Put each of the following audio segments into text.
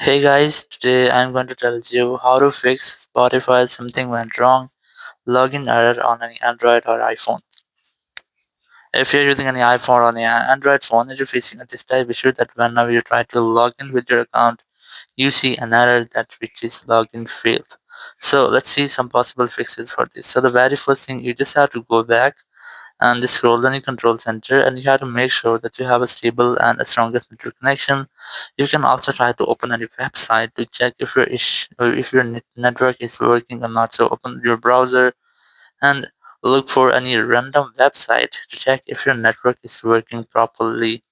Hey guys, today I'm going to tell you how to fix Spotify something went wrong login error on any Android or iPhone. If you're using any iPhone or any Android phone and you're facing this type issue that whenever you try to log in with your account, you see an error that which is login failed. So let's see some possible fixes for this. So the very first thing you just have to go back and just scroll down your control center and you have to make sure that you have a stable and a strongest network connection. You can also try to open any website to check if your network is working or not. So open your browser and look for any random website to check if your network is working properly.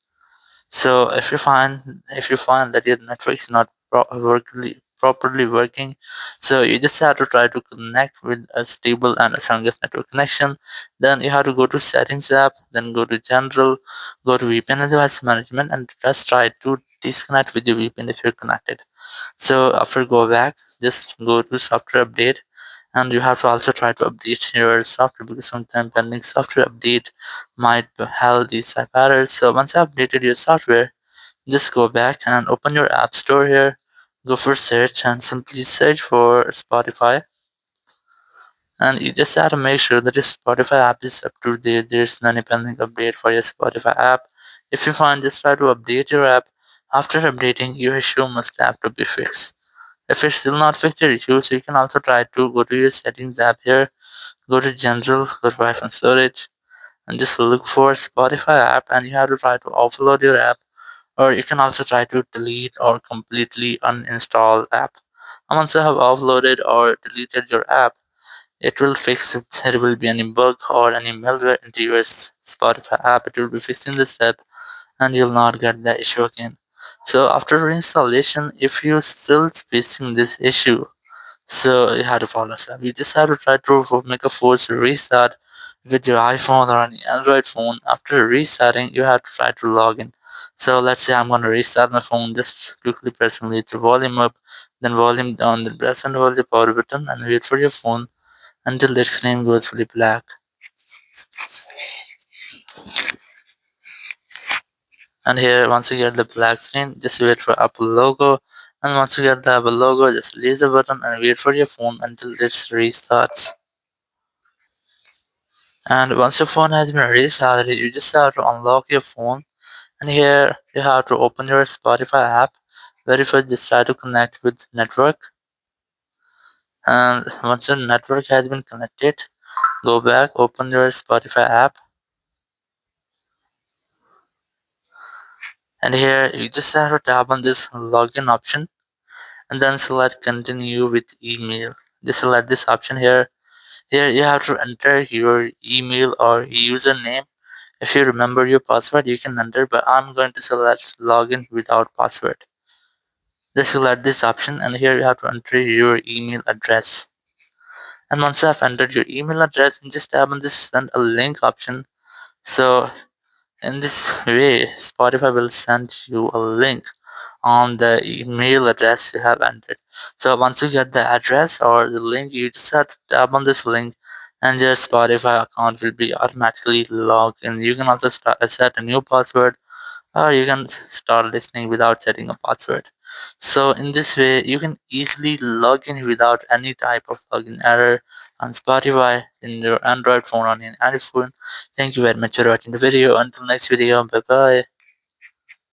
So if you find that your network is not properly working, so you just have to try to connect with a stable and a strongest network connection. Then you have to go to settings app, then go to general, go to VPN and device management, and just try to disconnect with your VPN if you're connected. So after go back, just go to software update, and you have to also try to update your software because sometimes pending software update might have these type errors. So once you updated your software, just go back and open your app store here. Go for search and simply search for Spotify. And you just have to make sure that your Spotify app is up to date. There's no any pending update for your Spotify app. If you find, just try to update your app. After updating, your issue must have to be fixed. If it's still not fixed your issue, so you can also try to go to your settings app here, go to general, go to Wi-Fi and storage, and just look for Spotify app, and you have to try to offload your app, or you can also try to delete or completely uninstall app. And once you have offloaded or deleted your app, it will fix it. There will be any bug or any malware into your Spotify app. It will be fixed in this step, and you'll not get the issue again. So after reinstallation, if you're still facing this issue, so you have to follow step. You just have to try to make a force restart with your iPhone or any Android phone. After restarting, you have to try to log in. So let's say I'm gonna restart my phone. Just quickly pressing the volume up, then volume down, then press and hold the power button and wait for your phone until the screen goes fully black. And here, once you get the black screen, just wait for Apple logo. And once you get the Apple logo, just release the button and wait for your phone until it restarts. And once your phone has been restarted, you just have to unlock your phone. And here you have to open your Spotify app. Very first, just try to connect with network. And once your network has been connected, go back, open your Spotify app. And here you just have to tap on this login option and then select continue with email. Just select this option here. Here you have to enter your email or username. If you remember your password, you can enter, but I'm going to select login without password. Just select this option, and here you have to enter your email address. And once you have entered your email address, you just tap on this send a link option. So in this way, Spotify will send you a link on the email address you have entered. So once you get the address or the link, you just have to tap on this link and your Spotify account will be automatically logged in. You can also set a new password or you can start listening without setting a password. So in this way, you can easily log in without any type of login error on Spotify in your Android phone or in any phone. Thank you very much for watching the video. Until next video, bye bye.